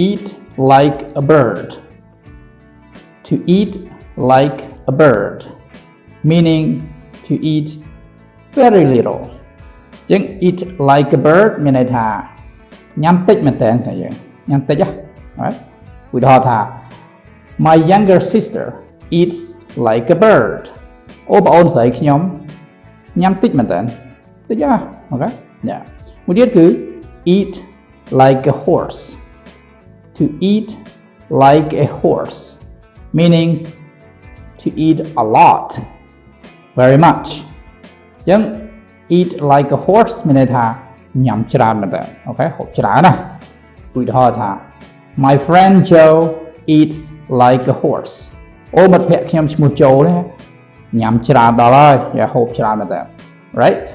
eat like a bird to eat like a bird meaning to eat very little ចឹង eat like a bird មានន័យថាញ៉ាំតិចមែនតើយើងញ៉ាំតិចហ៎ right ឧទាហរណ៍ថា My younger sister eats like a bird អូបងអូនស្រីខ្ញុំញ៉ាំតិចមែនតើតិចហ៎ okay yeah មួយទៀតគឺ eat like a horse to eat like a horse meaning to eat a lot very much ចឹង eat like a horse មានន័យថាញ៉ាំច្រើនមែនតើអូខេហូបច្រើនណាឧទាហរណ៍ថា My friend Joe eats like a horse អូមិត្តភក្តិខ្ញុំឈ្មោះ Joe នេះញ៉ាំច្រើនដល់ហើយហូបច្រើនមែនតើ right